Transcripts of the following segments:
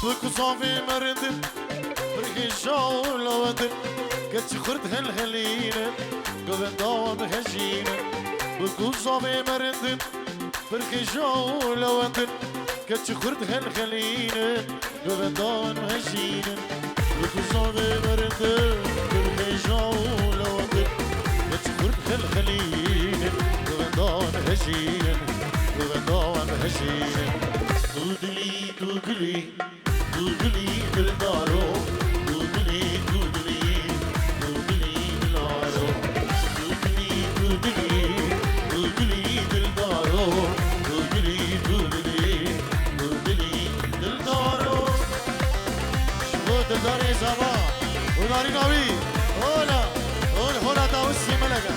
بكو صافي مرندن بركي شاول ودن كتش خرد هالهلينة قبل دوام هجينة بكو صافي مرندن بركي شاول ودن كتش خرد هالهلينة قبل دوام هجينة بكو صافي مرندن بركي شاول ودن كتش خرد هالهلينة قبل دوام هجينة قبل دوام هجينة دودلي دودلي دودلي بالدارو دودلي دودلي دودلي بالدارو دودلي دودلي دودلي بالدارو دودلي دودلي دودلي بالدارو شو داري زما وداري قوي هولا هولا تاوسي ملكه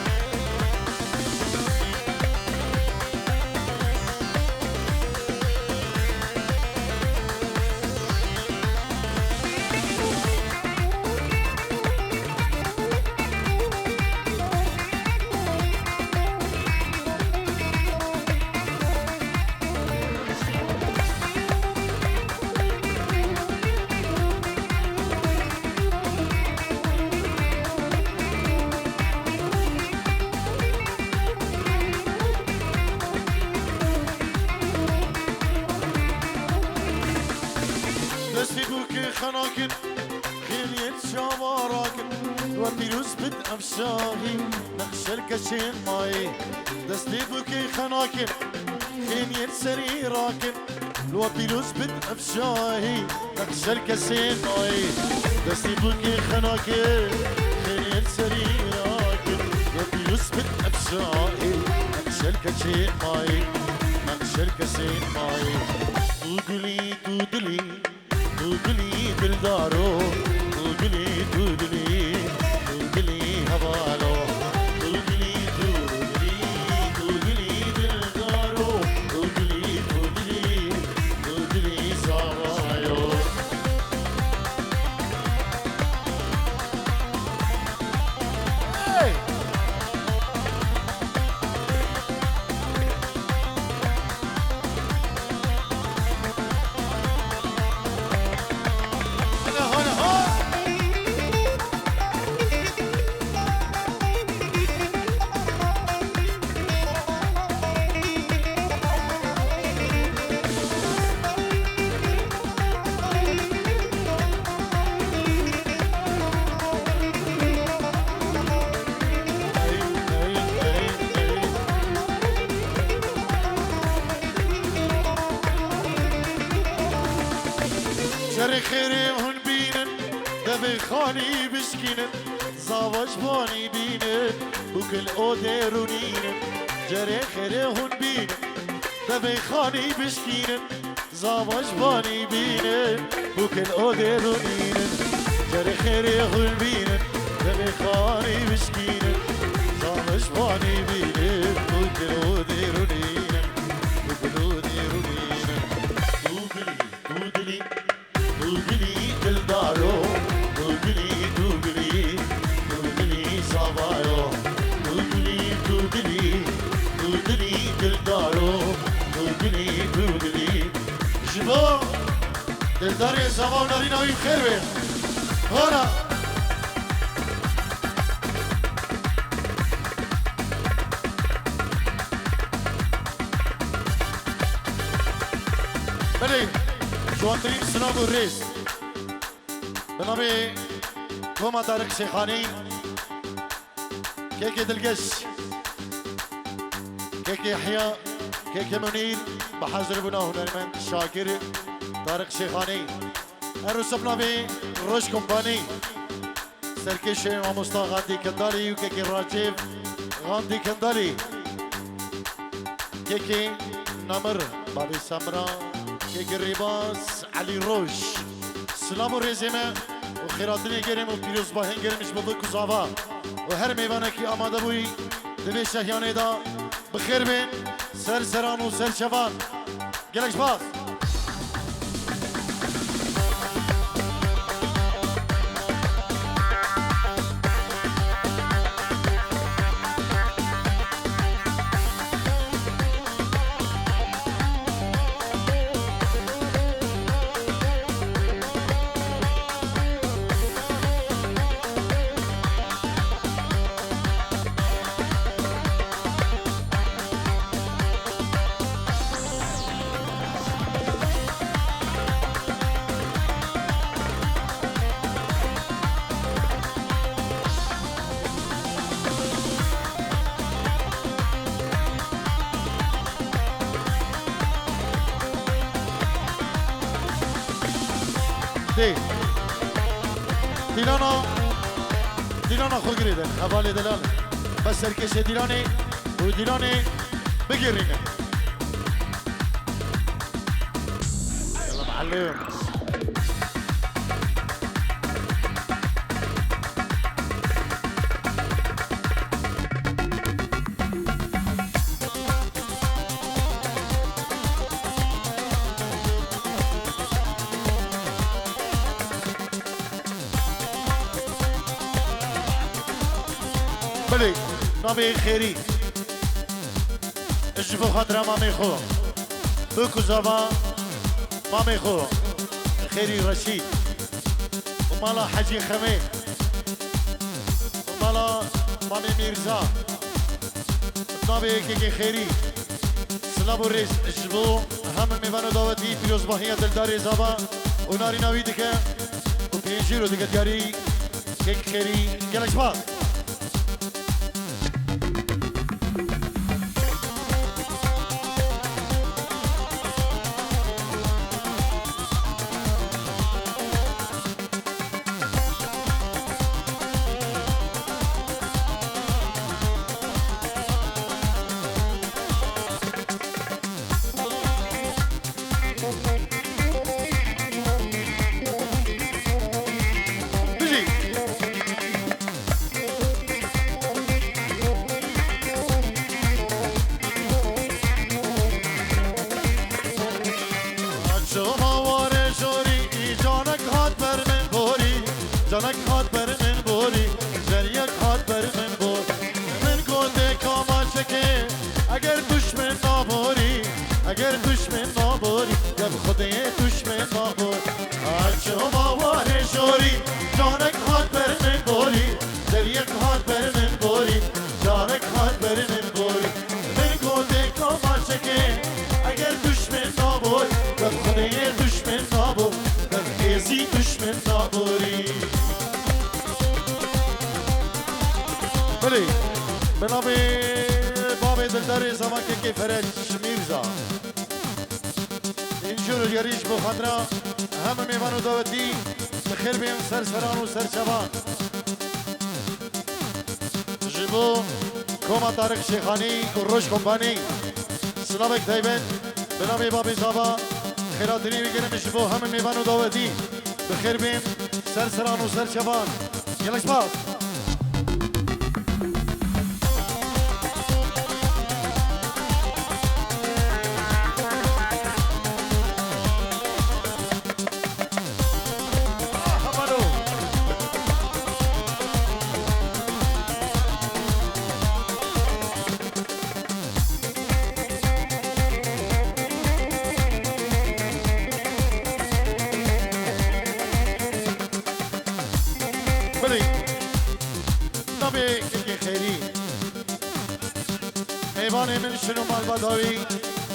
خناكن خليت شواركن وبيروس بد أفشاهي نقش الكشين ماي دستي بوكي خناكن خليت سريراكن وبيروس بد أفشاهي نقش الكشين ماي دستي بوكي خناكن خليت سريراكن وبيروس بد أفشاهي نقش الكشين ماي نقش الكشين ماي دودلي دودلي دودلي بالدارو دودلي دودلي دودلي هبالو دودلي دودلي دودلي بالدارو دودلي دودلي دودلي سوايو شر خيري هون بينن دبي خاني بشكينن زاوج باني بينن وكل اوديرونينن جري خيري هون بينن دبي خاني بشكينن زاوج باني بينن وكل اوديرونينن جري خيري هون بينن دبي خاني بشكينن زاوج باني بينن وكل اوديرونينن وكل اوديرونينن دودلي دودلي بالدارو دودلي دودلي دودلي صبايو دودلي دودلي دودلي بالدارو دودلي دودلي شباب دلدار يا صباو ناري ناوي بخير بيه هنا بلي جوانترين سنابو الريس بنامي كوما طارق شيخاني كيكي دلقش كيكي يحيى كيكي منير بحضر بنا هنرمن شاكر طارق شيخاني الروس بنامي روش كومباني سركش ومستا غاندي كندالي وكيكي راجيف غاندي كندالي كيكي نمر بابي سمرا كيكي ريباس علي روش سلام و رزمه و خیراتنی گریم و پیروز باهن گریمش ببک و زاوا و هر میوانه کی آماده بوی دوی شهیانه دا بخیر بین سر سران و سر شوان گلکش باز دی دیلانا خود گریدن حوالی دلال بس سرکش دیلانی و دیلانی بگیرینه یلا معلم بله نبی خیری اجبو خاطر مامی خو بکو زبا مامی خو خیری رشید و مالا حجی خمی و مالا مامی میرزا نبی که خیری سلام و ریز اجبو همه میوانو دعوتی پیروز باهی دلداری زبا و ناری نوی دیگه و پینجی رو دیگه دیاری که خیری گلش باز جانک هات بر من بوری جریک هات بر من بور من گوده کاما چکه اگر دشمن نابوری اگر دشمن نابوری جب خودی دشمن نابور آچه باواره شوری جانک هات بر من بوری جریک هات بر من بوری جانک هات بر من بوری من گوده کاما چکه اگر دشمن نابور جب خودی دشمن نابور جب ایزی دشمن نابوری بله به نام باب دلدار زمان که فرج میرزا اینجور یاریش با خاطر همه میوان و دعوتی بخیر بیم سرسران و سرچوان جبو کوما طارق شیخانی و روش کمپانی سلامک تایبن به نام باب زابا خیراتنی بگیرم جبو همه میوان و دعوتی بخیر بیم سرسران و سرچوان یلش باز میوان من شنو مال بداوی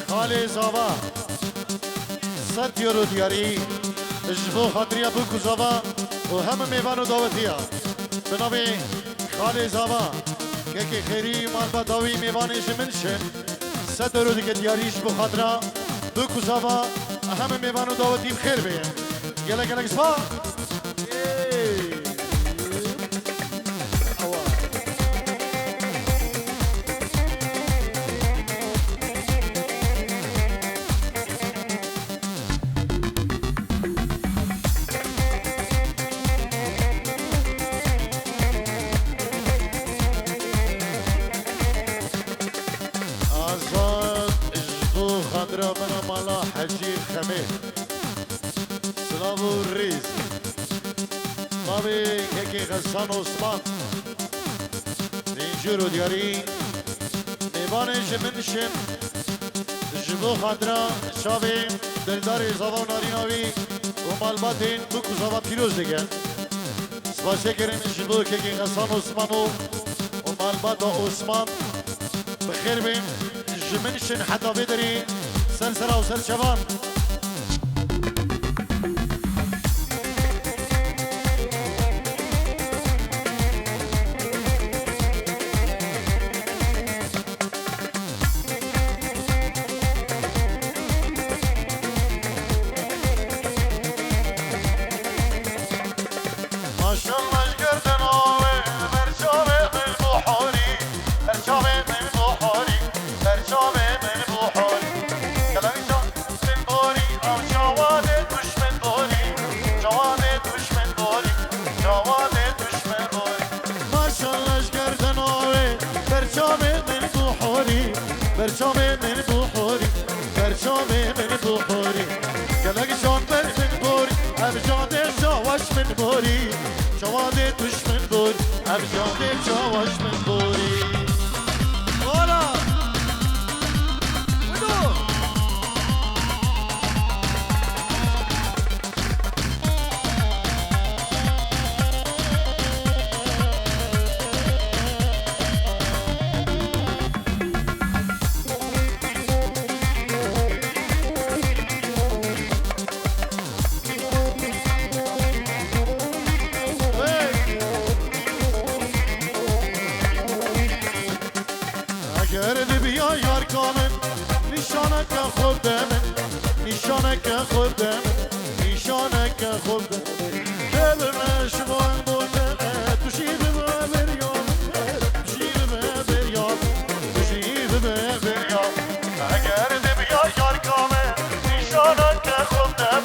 خاله زاوا 100 یورو دیاری اجبو خاطریا بکو زاوا و همه میوان و دعوتیا به نام خاله زاوا که خیری مال بداوی میوانش من شن 100 یورو دیگه دیاریش بو خاطرا بکو زاوا همه میوان و دعوتی بخیر بیم گله گله سپا حجي خميس سلامو الريز بابي هيك غسان عثمان نينجورو دياري نيبانش منشن جبو خاطرا شابي دلداري زاوا و ناريناوي ومالباتين بكو زاوا پیروز دیگه سپاسه کریم جبو هيك غسان عثمانو ومالبات عثمان بخير بين جمنشن حتى بدري سلسلة وسلشبان شامي من بحوري كلام جان من بوري أو جواني دوش من بوري جواني دوش من بوري جواني دوش من بوري ما شاء الله شكرتن اوي برشامي من بحوري برشامي من بحوري برشامي من بحوري كلام جان بر من بوري أبجادي جواش من بوري جواني دوش من بوري أبجادي جواش من بوري نشانك خودم نشانك خودم دلم شوان بوده تشیب به بریام تشیب به بریام تشیب به بریام اگر دبیا یار کامه نشانك خودم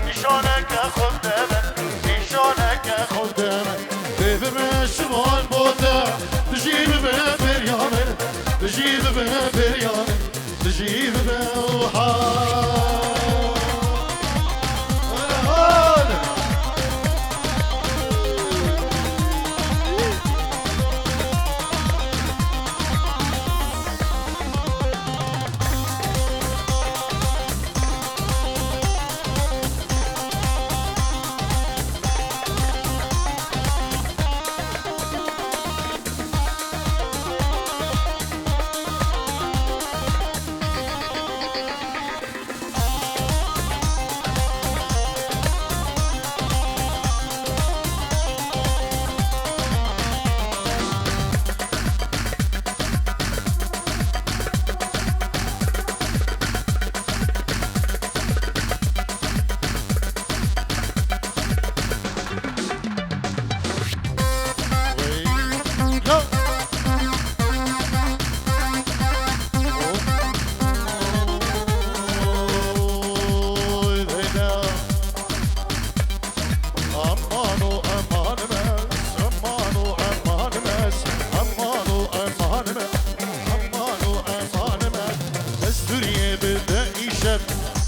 نشانك خودم نشانك خودم دلم شوان بوده تشیب به بریام تشیب به بریام تشیب به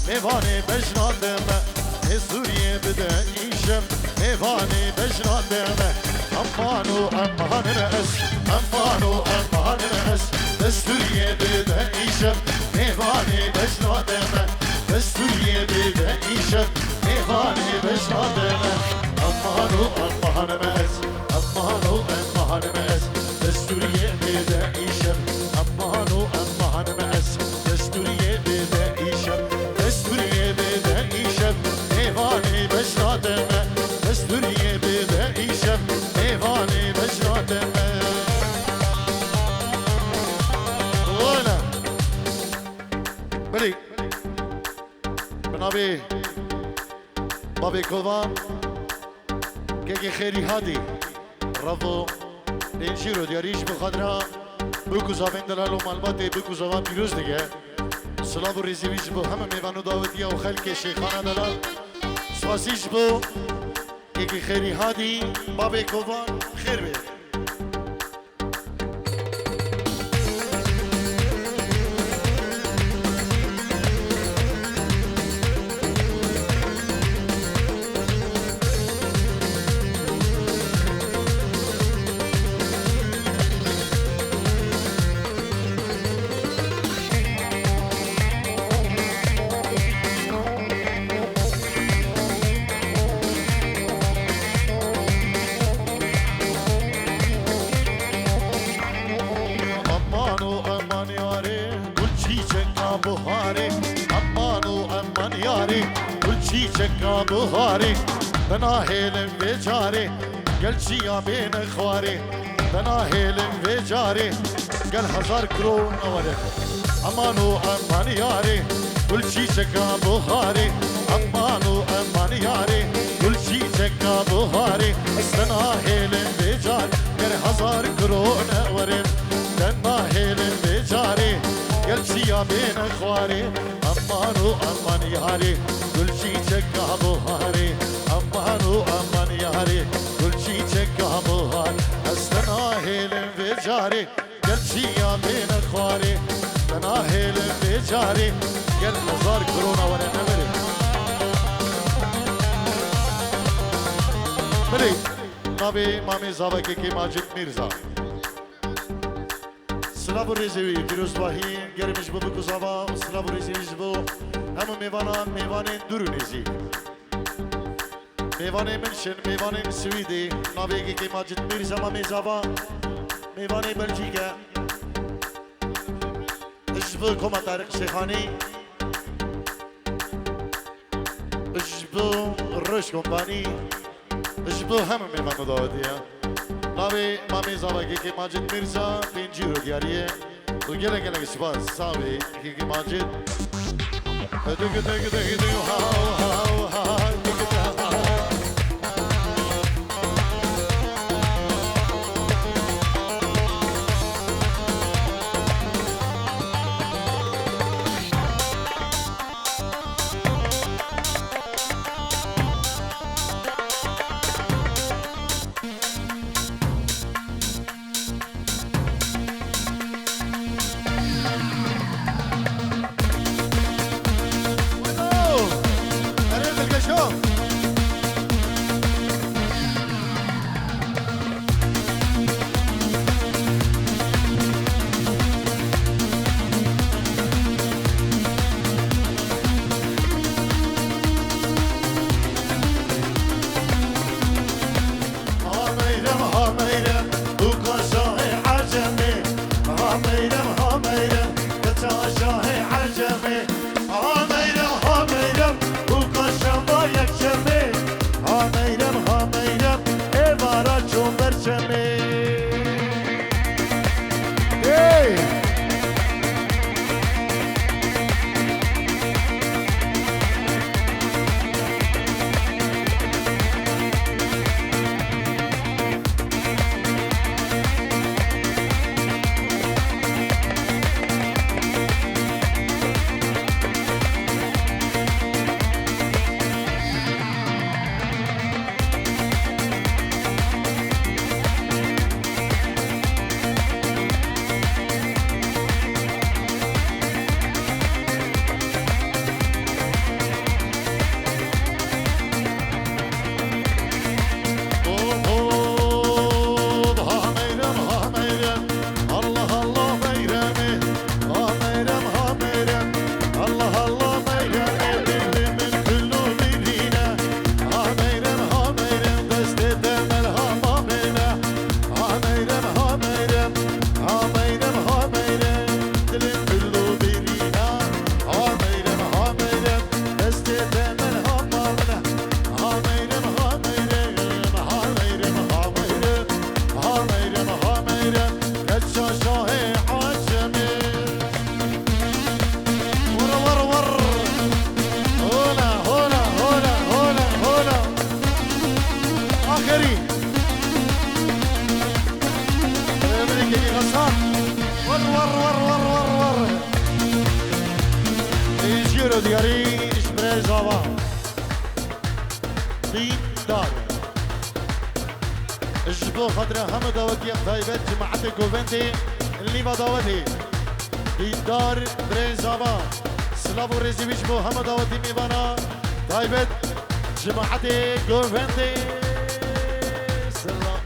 میوانی بجنادم سوریه بده ایشم میوانی بجنادم امانو امان رس امانو امان رس سوریه بده ایشم میوانی بجنادم سوریه بده ایشم میوانی بجنادم امانو امان رس امانو امان رس سوریه بده ایشم امانو امان رس سوریه بده ایشم دستوریه بده ایشم میوانی بجنادمه دستوریه بده ایشم میوانی بجنادمه وانا بلی بنابی بابی کلوان که خیلی هادی رفو دینشی رو دیاریش بخادرا بکو زابین دلال و مالباتی بکو زابان پیروز دیگه سلام و ریزیویش بو همه میوانو داوتیه و خلک شیخانه دلال سواسیش بو که خیری هادی بابی کلوان خیر بید چکا بخاری بنا هیلم بیچاره گل چیا بین خواره بنا هیلم بیچاره گل هزار کرون نواره امانو امان یاره گل چی چکا بخاری امانو امان یاره گل چی چکا بخاری بنا هیلم بیچاره گل هزار کرون نواره بنا هیلم بیچاره گل قلشي بين اخواري امان وامان ياري كل شي شكا بهاري امان وامان ياري كل شي شكا بهار استناهل بجاري قلشي بين اخواري استناهل بجاري قل نزار كورونا ولا نمري بلي نبي مامي زابكي كي ماجد ميرزا سلام ریزی پیروز باهی گرمش بو بکوزاوا سلام ریزیش بو همه میوانه درونیزی میوانه منشن میوانه سویدی نابیگی که ماجد میرزا ما میزاوا میوانه بلژیکا اجبو کما طارق شیخانی اجبو روش کمپانی اجبو همه میوانه داودیه ناوی مامی زاوگی که ماجد میرزا پینجی رو دیاریه و گله گله سپاس ساوی که ماجد دوگه دوگه دوگه دوگه هاو هاو هاو دوگه دوگه اجبو خاطر هم داوتي طيبات جماعة كوفنتي اللي داوتي دار بريزابا سلافو ريزيبيش بو هم داوتي ميبانا طيبات جماعة كوفنتي سلافو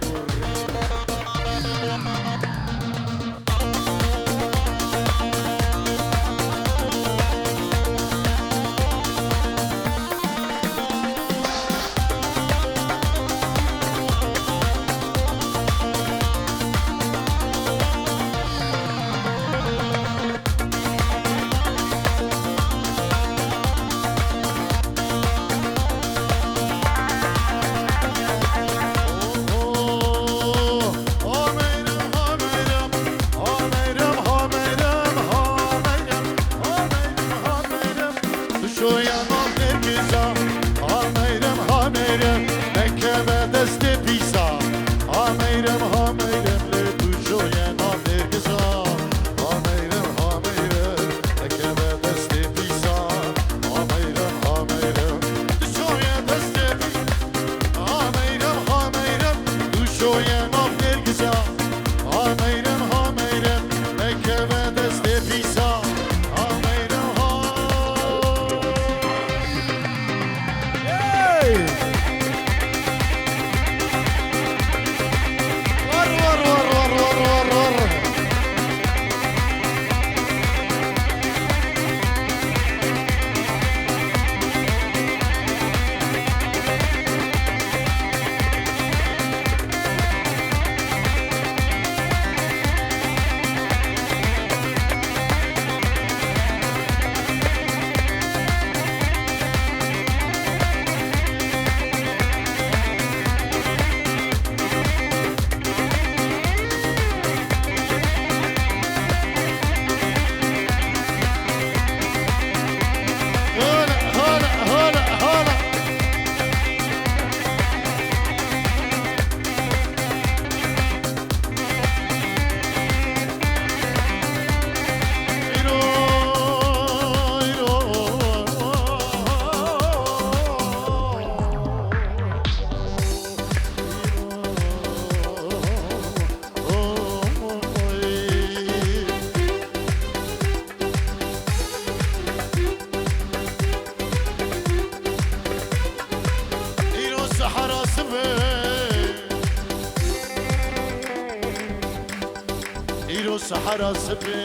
حراس بي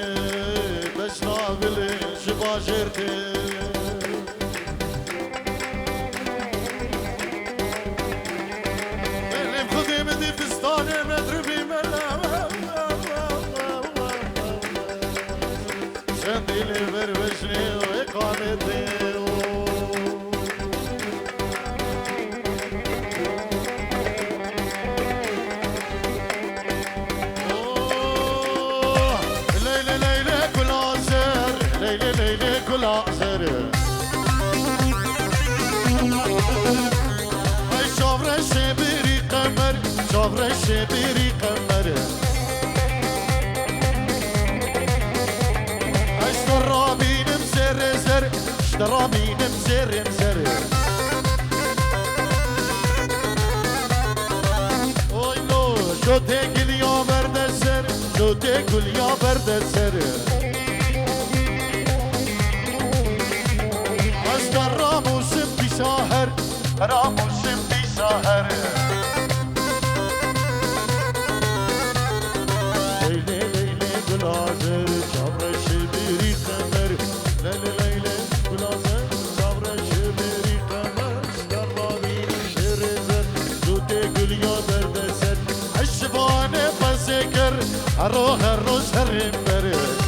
بس نابل شباجرتي اللي بخدي بدي فستاني مدربي ملا سندي لي بربشني وإقامتي لازر اي شافر شبيري قمر شافر شبيري قمر اشترى مزر زر اشترى مزر مزر اوي لو شو تقول يا برد السر شو تقول يا برد السر راموسم بی ساهر راموسم بی ساهر لیلی لیلی گلازر چابر شبیری قمر لیلی لیلی گلازر چابر شبیری قمر اشترابی شرزر دوت گلیا بردسر عشبان بسکر روح الروز هرم بره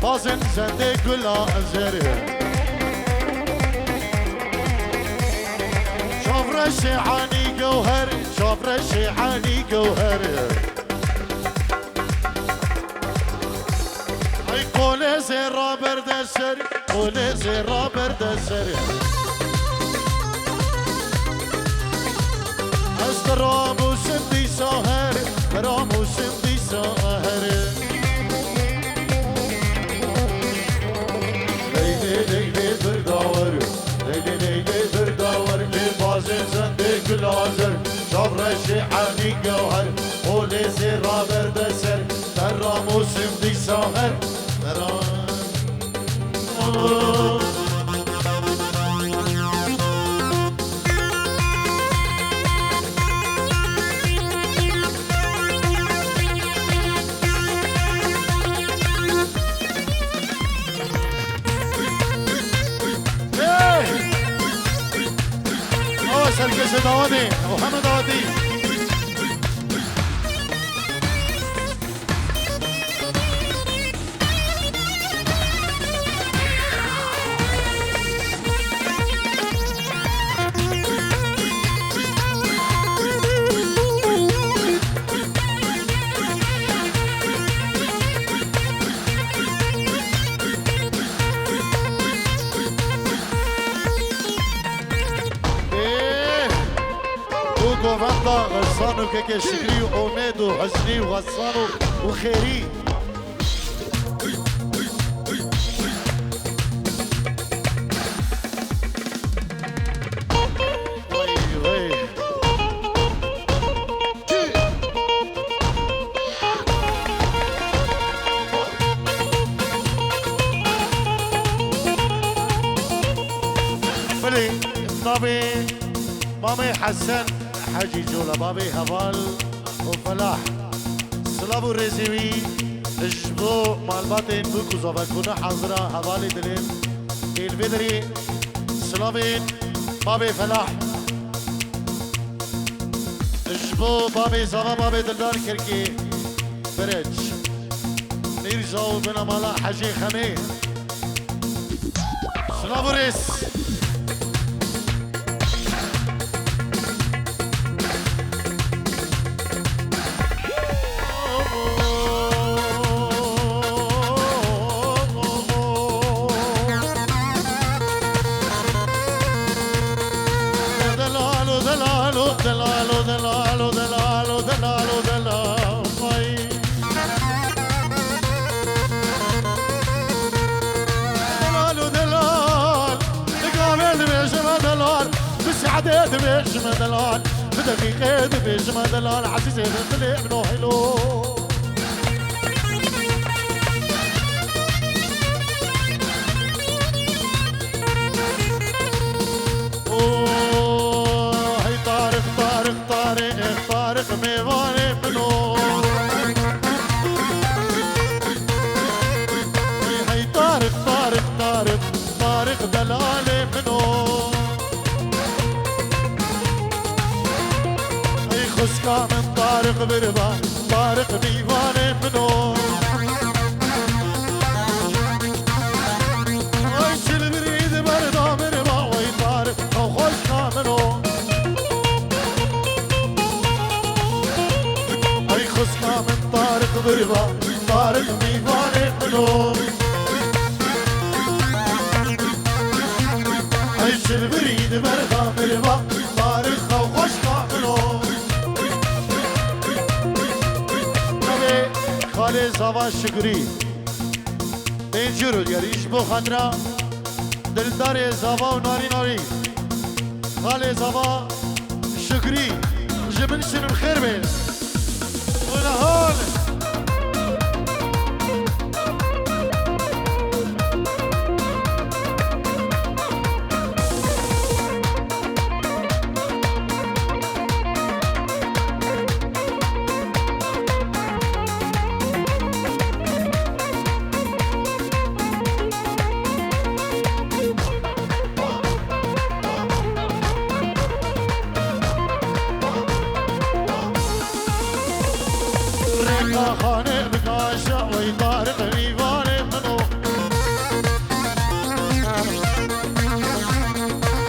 بازن زنده گلا ازره شافر شعاني جوهر شافر شعاني جوهر اي قول زرا بردسر قول زرا بردسر استراموسم دي ساهر راموسم دي ساهر لازر شافر شعاني جوهر قولي زرا بردسر ترى موسم دي ساهر سرکش داودی محمد داودی وفضة غصان وكاكشكري وأماد وحزني وغصان وخيري بلي طبي مامي حسن حاجي جولا بابي هفال وفلاح سلابو رزيوي اشبو مالباتين بوكو زوفاكونا حاضرة هفالي دلين الفيدري سلابين بابي فلاح اشبو بابي زوا بابي دلدار كركي برج إرجعوا بنا مالا حجي خمي سلافوريس دلالو دلالو دلالو دلالو دلالو دلالو دلال دقامة دميش ما دلال بسعادة دميش ما دلال بدقيقة دميش ما دلال عزيزي دخلي منو حلو طارق ميواني منو هي طارق طارق طارق طارق دلالي منو هي خسكا من طارق بربا طارق ميواني منو هي شل بريد بردا بربا وي طارق او خسكا منو خسنا من طارق بربا طارق ميواني منو عيش البريد بردا بربا طارق خو خشنا منو خالي زوا شكري بينجرو يريش بو خندرا دلدار زوا وناري ناري خالي زوا شكري جبن شنو الخير بيه ولا هون خانه بكاشا وي طارق ميواني منو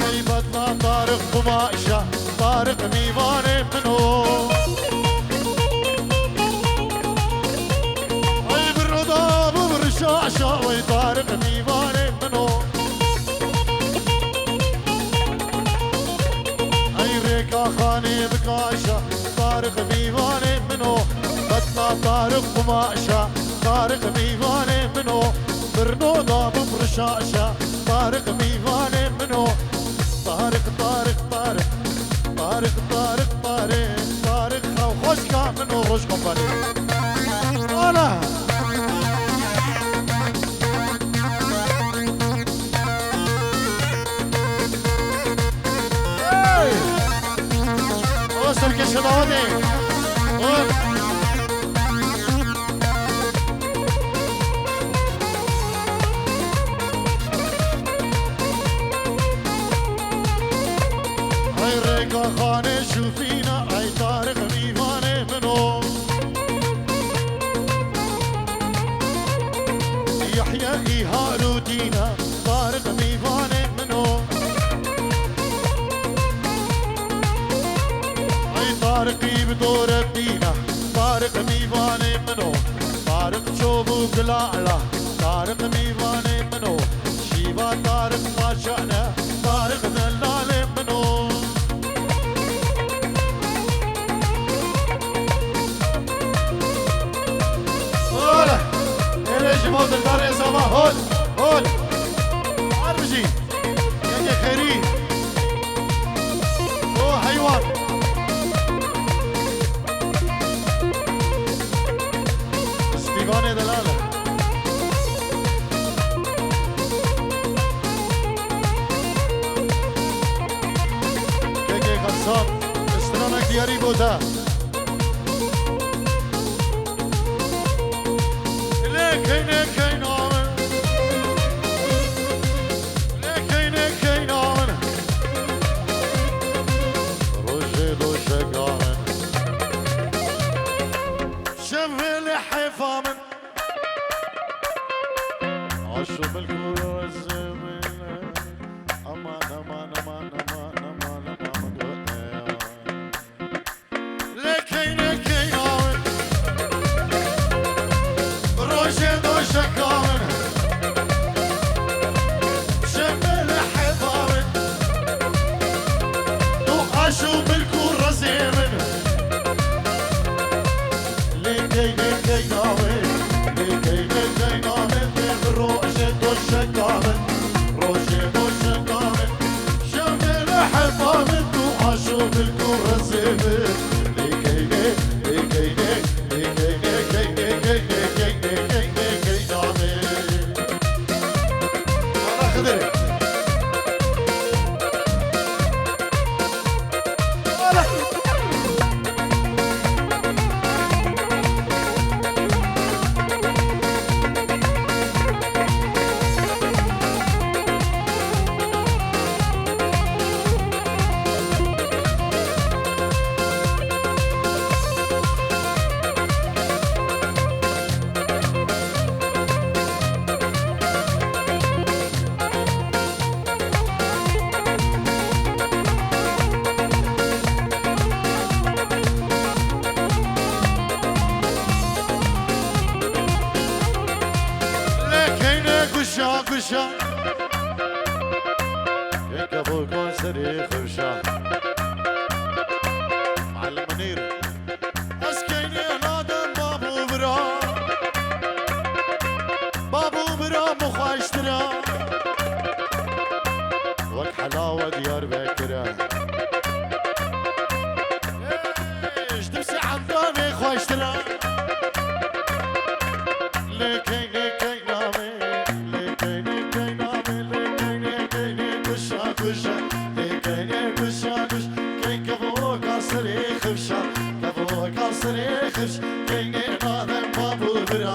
هيبتنا طارق قماشا طارق ميواني منو هي بالرضا بالرشاشا وي طارق ميواني منو هي ريكا خانه بكاشا طارق ميواني منو بطنا طارق قماشا طارق ميواني منو برنو ضاب برشاشا طارق ميواني منو طارق طارق طارق طارق طارق طارق طارق خو خشكا منو خوش كومباني انا وصل كشداني خانه شوفينا اي طارق ميواني منو يحيى ايهار ودينا طارق ميواني منو اي طارقي بدور الدينا طارق ميواني منو طارق شوبو قلاعلا طارق ميواني منو شيبا طارق ما شأنه طارق دلالي منو موت الدار يا سما هون هون عربجي يا خيري او حيوان ستيفاني دلالة كيكي خلصان استرانك دياري بودا أشوف الكورة الزمن أمان أمان أمان أمان أمان أمان لكي لكي روشي دوشكاون شمل حضارن دو أشوف الكورة الزمن لكي لكي ناوي لكي لكي ناوي روشي دوشكاون روشي دوشكاون شمل حضارن دو أشوف الكورة الزمن لكي لكي لكي خفشة هيك ابو كونسري خفشة معلم منير اسكيني نادم بابو برا بابو برا مخاشترا وك حلاوة ديار بكرة ايش دمسي عندامي خواشترا لكي خفش كيني نادم بابو برا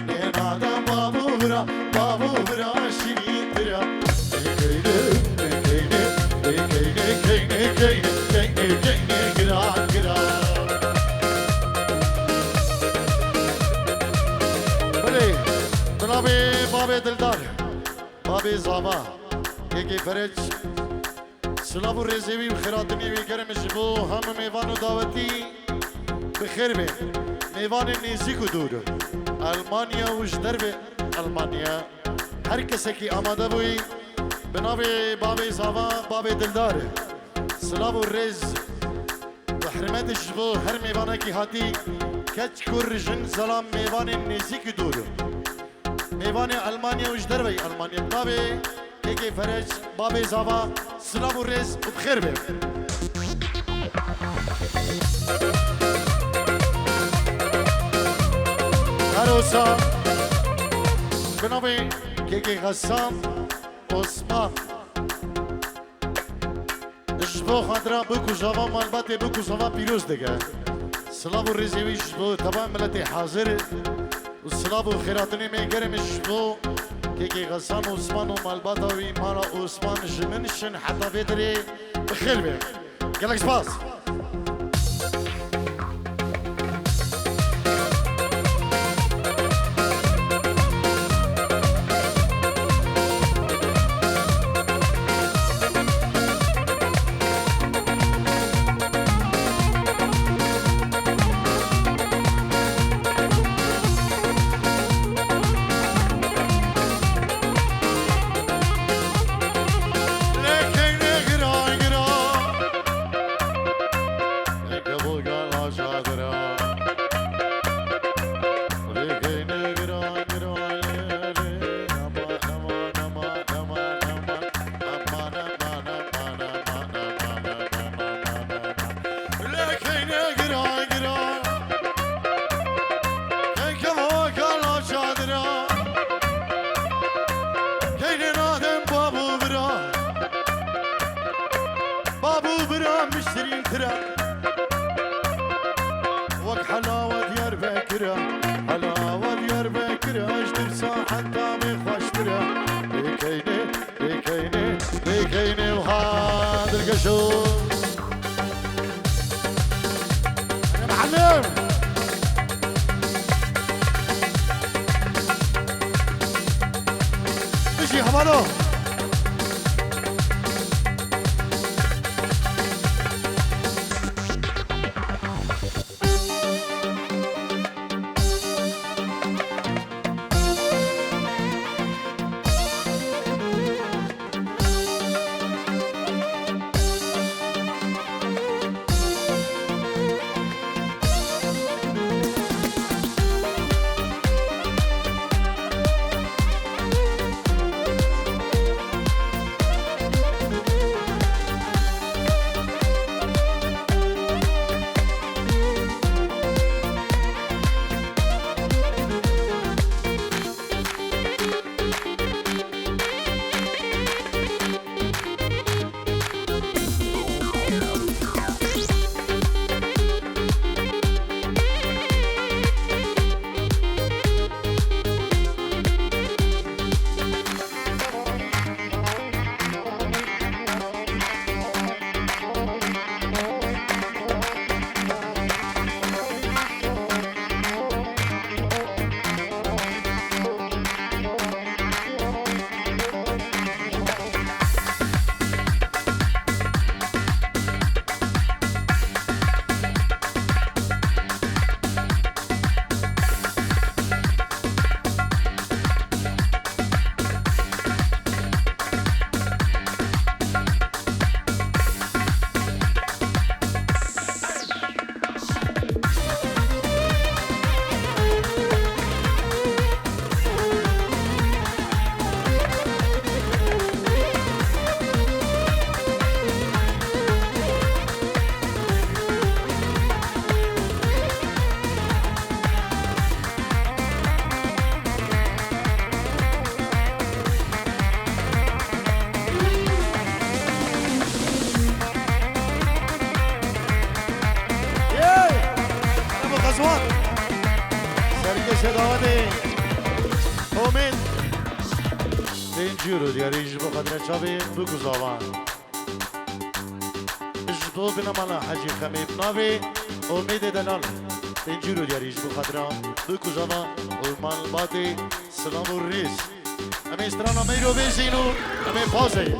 نادم بابو برا بابو برا شيرين برا كيني كيني كيني كيني كيني كيني قرا قرا بلي بابي دلدار بابي زابا كيكي فرج سلابو رزيوي وخيراتني ويكرم جبو هم ميوانو دعوتي بخير به میوان نزدیک و دور آلمانیا وش درب آلمانیا هر کسی که آماده بوی به نام باب زاوا باب دلدار سلام و رز و حرمتش بو هر میوانه کی هاتی کچ کرجن سلام میوان نزدیک و دور میوان آلمانیا وش درب آلمانیا باب که فرج باب زاوا سلام و رز و بخير به عروسا بنابه كيكي غسام عثمان جبو خاطرا بكو جاوا مالباتي بكو جاوا بيروز دقا سلام و رزيوي جبو طبعا ملتي حاضر والسلام و خيراتني من قرم جبو كيكي غسام عثمان ومالباتاوي مالا عثمان جمنشن حتى بدري بخير بيه قالك سباس وك حلاوة ديار بكرة حلاوة ديار بكرة اشتر ساحة دامي خواشترة ليكيني ليكيني ليكيني وهذا القشور يا معلم هوالو امید اینجورو دیاری جبو قدر چابی بگو زاوان جبو بنامالا حجی خمی بناوی امید دلال اینجورو دیاری جبو قدر بگو زاوان مال باتی سلام و ریز همه استرانا میرو بیزینو همه پازه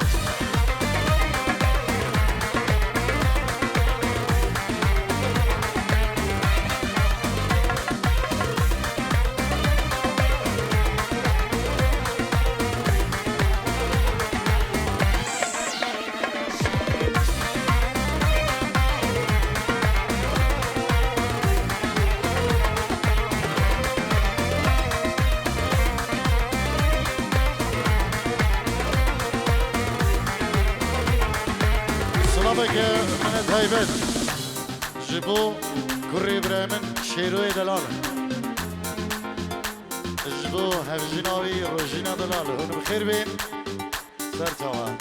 من تایبت جبو کری برامن شیروی دلال جبو هفجیناوی روژینا دلال هونو بخیر بین سر تاوان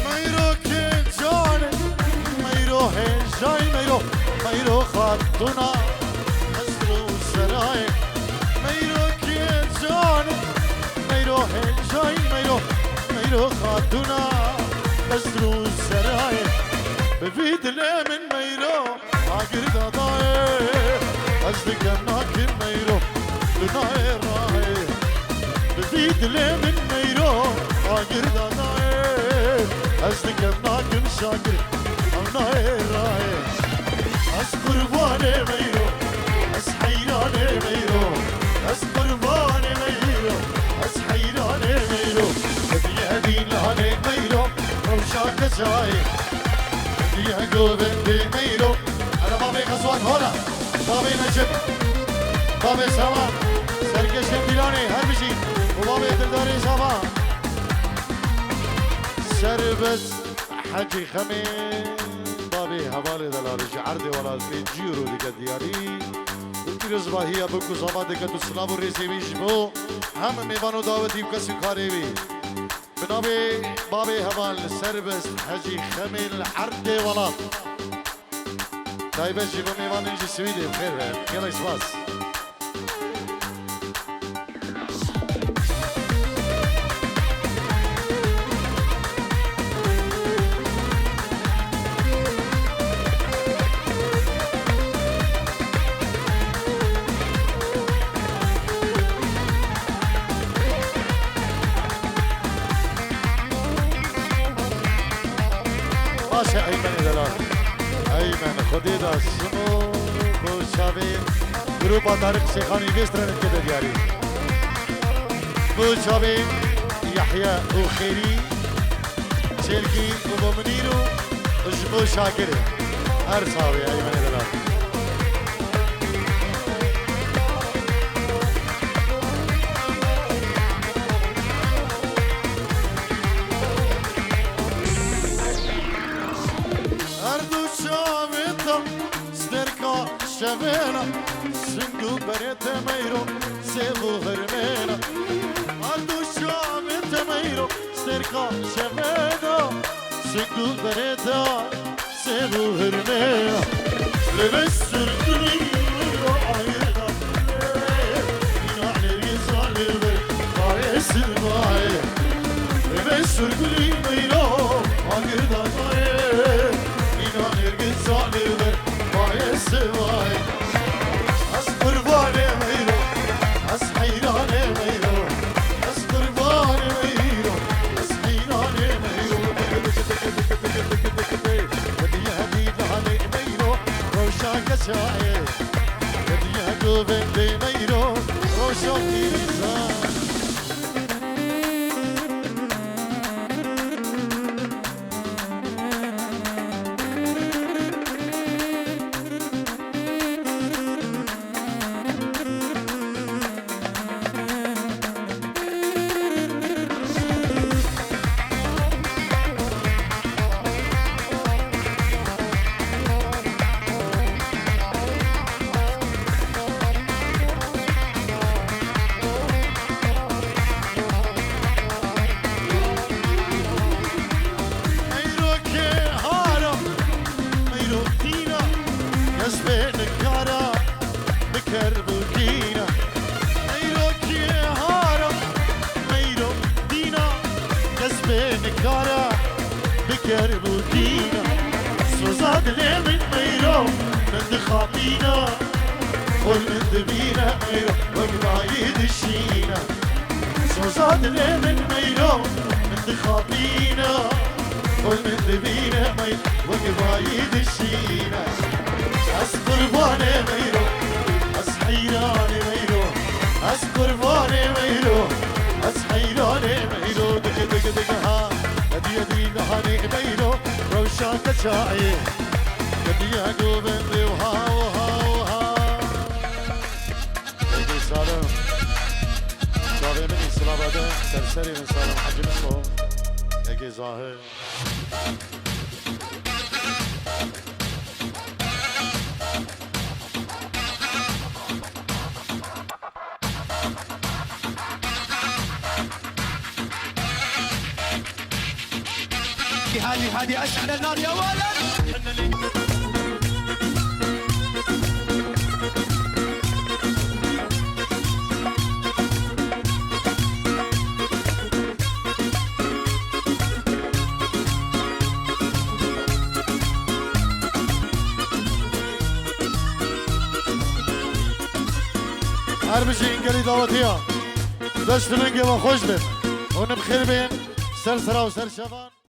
میرو که جانه میرو هنجای میرو خاتونا میرو که جانه میرو هنجای میرو خاتونا بزرو سرای بفید من میرو آگر دادای از دکم ناکر میرو دنای رای بفید من میرو آگر دادای از دکم ناکر شاگر دنای رای از قربان میرو از حیران میرو از قربان میرو از حیران میرو هدیه دیلان میرو روشاک جای هدیه گوبند میرو انا بابی قصوان هولا بابی نجب بابی سامان سرکش دیلانی هر بشی و بابی دلداری سامان سربز حجی خمی بابی حوالی دلارش عرض ولاد بین جیرو دیگه دیاری پیروز باهی بکو زمان دیگه تو سلام و ریزی بیش بو هم میوانو دعوتی و کسی کاری بی بنابی بابی حوال سربست حجی خمیل عرض ولاد دایبه جیبو میوان اینجی سویده بخیر بیم یلا اسواس باشه ایمن دلال ایمن خودی دا سمو بوشاوی گروپا طارق شیخانی بیسترنت که دیاری بوشاوی یحیی و خیری چلکی و بمنیرو جبو شاکره هر صاوی ایمن دلال شبينا سندو بريت ميرو سيبو هرمينا عندو الشعب تميرو سرقا شبينا سندو بريت سيبو هرمينا لبس الدنيا عيدا يعني ريزال بايس باي لبس الدنيا عيدا يعني ريزال سواي أصبر باني ميرو أصحيراني ميرو أصبر باني ميرو أصحيراني ميرو بدي هدي لهني ميرو روشان كشاي بدي هدو بندي ميرو روشان كيرزان كربوتينا سوزاد لي من ميرو من خاطينا قول من دبينا ميرو وقبايد الشينا سوزاد لي من ميرو من خاطينا قول من دبينا ميرو وقبايد الشينا أصبر باني ميرو أصحيراني ميرو أصبر باني ميرو أصحيراني ميرو دق دق دق ها هدي لهني ميرو روشان كشاعي بدي أقول بندي وها وها وها سيدي سالم شاوي من إسلام هذا سرسري من سالم حجم الصوم يجي ظاهر هذه أشعل النار يا ولد هربشي انقلي دعوتيها دشت من قبل خوش بين ونبخير بين سرسرة وسرشبان